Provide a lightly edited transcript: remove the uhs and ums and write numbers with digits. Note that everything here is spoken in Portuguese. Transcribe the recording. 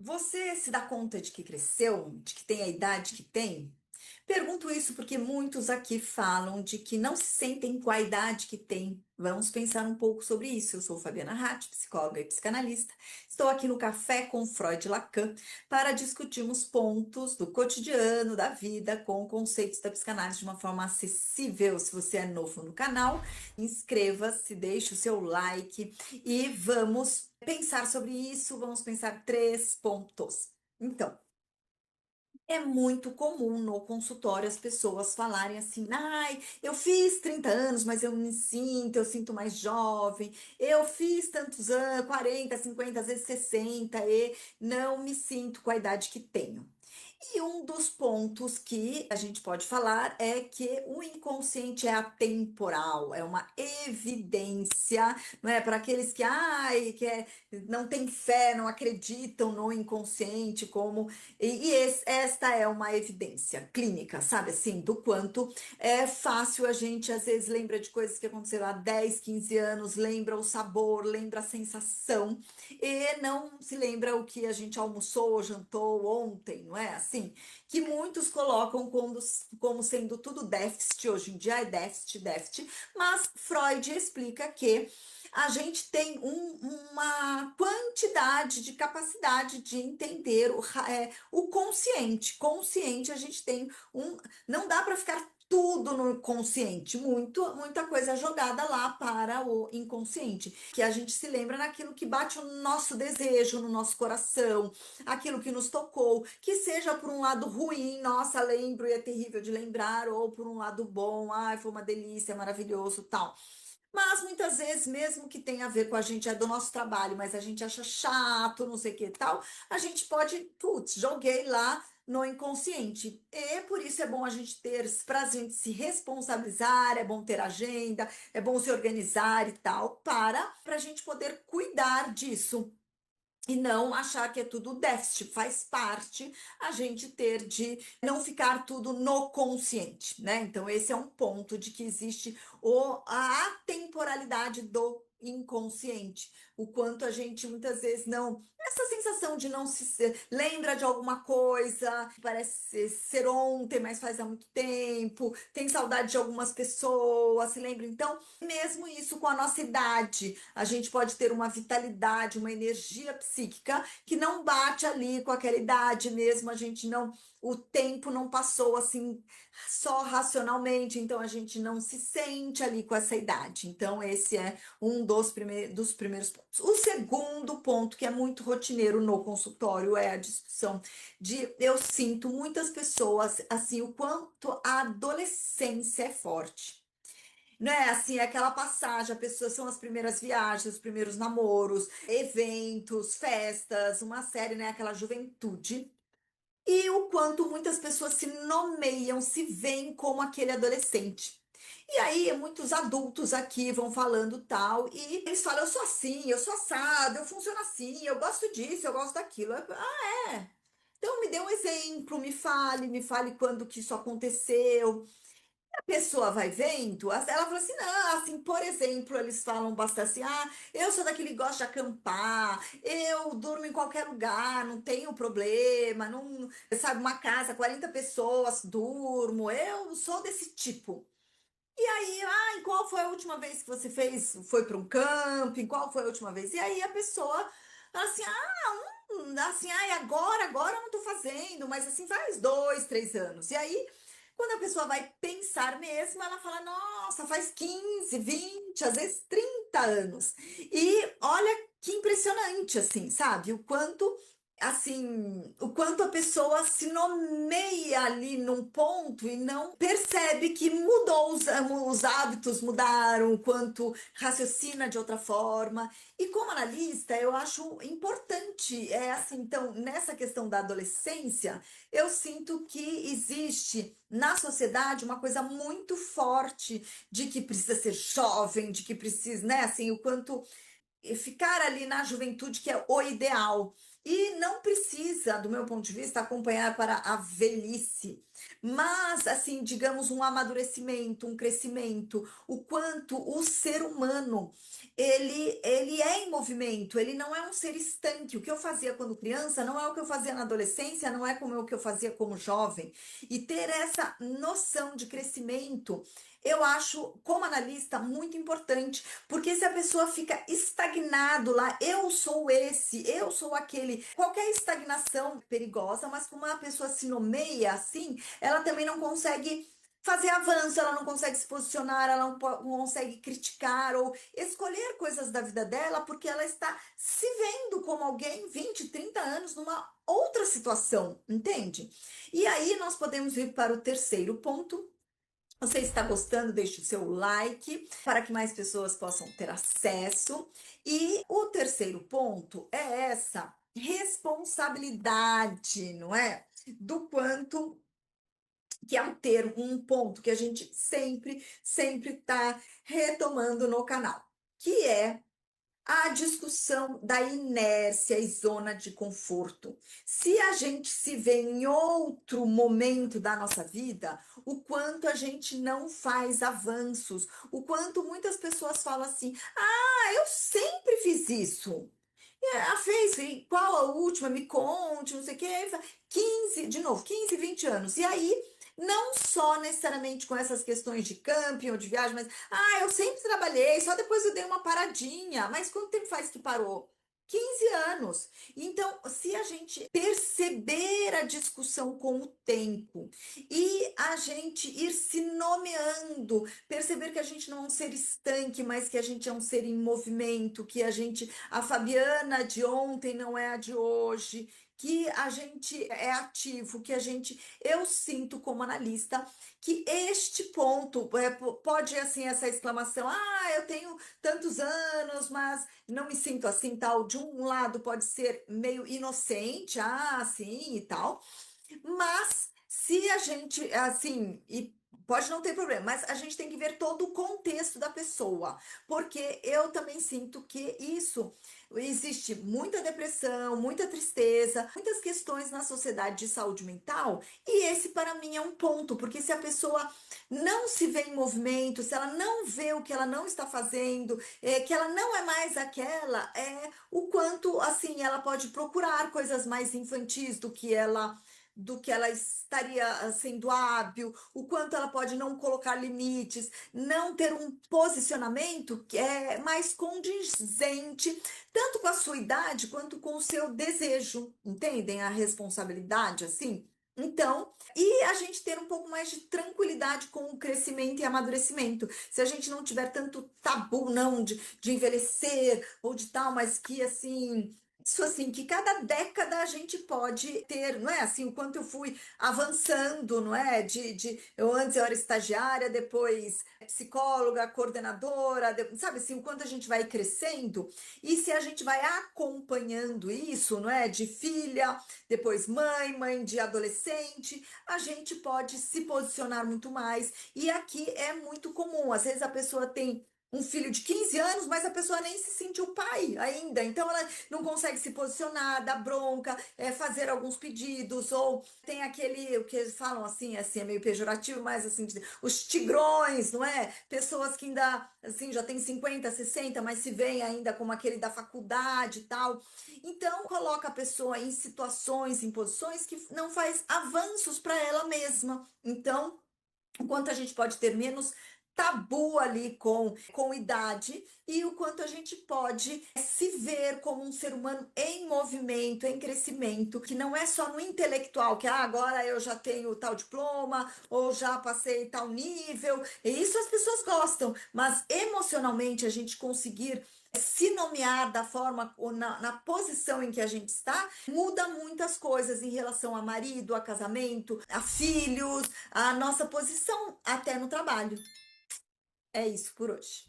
Você se dá conta de que cresceu, de que tem a idade que tem? Pergunto isso porque muitos aqui falam de que não se sentem com a idade que têm. Vamos pensar um pouco sobre isso. Eu sou Fabiana Ratti, psicóloga e psicanalista. Estou aqui no Café com Freud e Lacan para discutirmos pontos do cotidiano, da vida, com conceitos da psicanálise de uma forma acessível. Se você é novo no canal, inscreva-se, deixe o seu like e vamos pensar sobre isso. Vamos pensar três pontos. Então, é muito comum no consultório as pessoas falarem assim: ai, eu fiz 30 anos, mas eu sinto mais jovem. Eu fiz tantos anos, 40, 50, às vezes 60, e não me sinto com a idade que tenho. E um dos pontos que a gente pode falar é que o inconsciente é atemporal, é uma evidência, não é? Para aqueles que, ai, não têm fé, não acreditam no inconsciente, como. Esta é uma evidência clínica, sabe assim, do quanto é fácil a gente, às vezes, lembra de coisas que aconteceram há 10, 15 anos, lembra o sabor, lembra a sensação, e não se lembra o que a gente almoçou, jantou ontem, não é? Assim, que muitos colocam como sendo tudo déficit, hoje em dia é déficit, déficit, mas Freud explica que a gente tem uma quantidade de capacidade de entender o consciente. Consciente, a gente tem um. Não dá para ficar tudo no consciente, muita coisa jogada lá para o inconsciente, que a gente se lembra naquilo que bate o nosso desejo, no nosso coração, aquilo que nos tocou, que seja por um lado ruim, nossa, lembro e é terrível de lembrar, ou por um lado bom, ai, foi uma delícia, maravilhoso, tal. Mas muitas vezes, mesmo que tenha a ver com a gente, é do nosso trabalho, mas a gente acha chato, não sei o que e tal, a gente pode, putz, joguei lá no inconsciente. E por isso é bom a gente ter, para a gente se responsabilizar, é bom ter agenda, é bom se organizar e tal, para a gente poder cuidar disso. E não achar que é tudo déficit, faz parte a gente ter de não ficar tudo no consciente, né? Então, esse é um ponto de que existe a atemporalidade do inconsciente, o quanto a gente muitas vezes não. Essa sensação de não lembra de alguma coisa, que parece ser ontem, mas faz há muito tempo, tem saudade de algumas pessoas, se lembra? Então, mesmo isso com a nossa idade, a gente pode ter uma vitalidade, uma energia psíquica que não bate ali com aquela idade mesmo, a gente não, o tempo não passou assim só racionalmente, então a gente não se sente ali com essa idade. Então, esse é um dos primeiros pontos. O segundo ponto, que é muito rotineiro no consultório, é a discussão de eu sinto muitas pessoas assim, o quanto a adolescência é forte. Não é assim, é aquela passagem, a pessoa são as primeiras viagens, os primeiros namoros, eventos, festas, uma série, né? Aquela juventude. E o quanto muitas pessoas se nomeiam, se veem como aquele adolescente. E aí, muitos adultos aqui vão falando tal, e eles falam: eu sou assim, eu sou assado, eu funciono assim, eu gosto disso, eu gosto daquilo. Ah, é? Então, me dê um exemplo, me fale quando que isso aconteceu. A pessoa vai vendo, ela fala assim, não, assim, por exemplo, eles falam bastante assim, ah, eu sou daquele que gosta de acampar, eu durmo em qualquer lugar, não tenho problema, não, sabe, uma casa, 40 pessoas, durmo, eu sou desse tipo. E aí, ah, e qual foi a última vez que você fez, foi para um camping, qual foi a última vez? E aí a pessoa fala assim, assim, ai, agora eu não tô fazendo, mas assim, faz 2, 3 anos. E aí quando a pessoa vai pensar mesmo, ela fala: nossa, faz 15, 20, às vezes 30 anos. E olha que impressionante, assim, sabe? O quanto a pessoa se nomeia ali num ponto e não percebe que mudou, os hábitos mudaram, o quanto raciocina de outra forma. E como analista, eu acho importante, é assim, então, nessa questão da adolescência, eu sinto que existe na sociedade uma coisa muito forte de que precisa ser jovem, de que precisa, né, assim, o quanto ficar ali na juventude que é o ideal. E não precisa, do meu ponto de vista, acompanhar para a velhice, mas, assim, digamos, um amadurecimento, um crescimento, o quanto o ser humano, ele é em movimento, ele não é um ser estanque. O que eu fazia quando criança não é o que eu fazia na adolescência, não é como o que eu fazia como jovem. E ter essa noção de crescimento, eu acho, como analista, muito importante, porque se a pessoa fica estagnado lá, eu sou esse, eu sou aquele, qualquer estagnação perigosa, mas como a pessoa se nomeia assim, ela também não consegue fazer avanço, ela não consegue se posicionar, ela não consegue criticar ou escolher coisas da vida dela, porque ela está se vendo como alguém 20, 30 anos numa outra situação, entende? E aí nós podemos vir para o terceiro ponto. Você está gostando? Deixe o seu like para que mais pessoas possam ter acesso. E o terceiro ponto é essa responsabilidade, não é? Do quanto que é um termo, um ponto que a gente sempre está retomando no canal, que é a discussão da inércia e zona de conforto. Se a gente se vê em outro momento da nossa vida, o quanto a gente não faz avanços, o quanto muitas pessoas falam assim: ah, eu sempre fiz isso. Ah, fez, e qual a última? Me conte, não sei o quê. Aí 15, de novo, 15, 20 anos. E aí, não só necessariamente com essas questões de camping ou de viagem, mas, ah, eu sempre trabalhei, só depois eu dei uma paradinha. Mas quanto tempo faz que parou? 15 anos. Então, se a gente perceber a discussão com o tempo e a gente ir se nomeando, perceber que a gente não é um ser estanque, mas que a gente é um ser em movimento, que a Fabiana de ontem não é a de hoje, que a gente é ativo, eu sinto como analista que este ponto pode assim essa exclamação, ah, eu tenho tantos anos, mas não me sinto assim, tal. De um lado pode ser meio inocente, ah, sim e tal, mas se a gente, assim, e pode não ter problema, mas a gente tem que ver todo o contexto da pessoa, porque eu também sinto que isso existe muita depressão, muita tristeza, muitas questões na sociedade de saúde mental, e esse para mim é um ponto, porque se a pessoa não se vê em movimento, se ela não vê o que ela não está fazendo, que ela não é mais aquela, o quanto assim ela pode procurar coisas mais infantis do que ela estaria sendo hábil, o quanto ela pode não colocar limites, não ter um posicionamento que é mais condizente, tanto com a sua idade quanto com o seu desejo, entendem a responsabilidade assim? Então, e a gente ter um pouco mais de tranquilidade com o crescimento e amadurecimento. Se a gente não tiver tanto tabu, não, de envelhecer ou de tal, mas que assim, isso assim, que cada década a gente pode ter, não é assim, o quanto eu fui avançando, não é? Eu era estagiária, depois psicóloga, coordenadora, sabe assim, o quanto a gente vai crescendo e se a gente vai acompanhando isso, não é? De filha, depois mãe, mãe de adolescente, a gente pode se posicionar muito mais. E aqui é muito comum, às vezes a pessoa tem um filho de 15 anos, mas a pessoa nem se sentiu pai ainda. Então ela não consegue se posicionar, dar bronca, fazer alguns pedidos, ou tem aquele, o que eles falam assim é meio pejorativo, mas assim, os tigrões, não é? Pessoas que ainda, assim, já tem 50, 60, mas se veem ainda como aquele da faculdade e tal. Então, coloca a pessoa em situações, em posições que não faz avanços para ela mesma. Então, o quanto a gente pode ter menos tabu ali com idade e o quanto a gente pode se ver como um ser humano em movimento, em crescimento, que não é só no intelectual, que agora eu já tenho tal diploma ou já passei tal nível, e isso as pessoas gostam, mas emocionalmente a gente conseguir se nomear da forma ou na posição em que a gente está, muda muitas coisas em relação a marido, a casamento, a filhos, a nossa posição até no trabalho. É isso por hoje.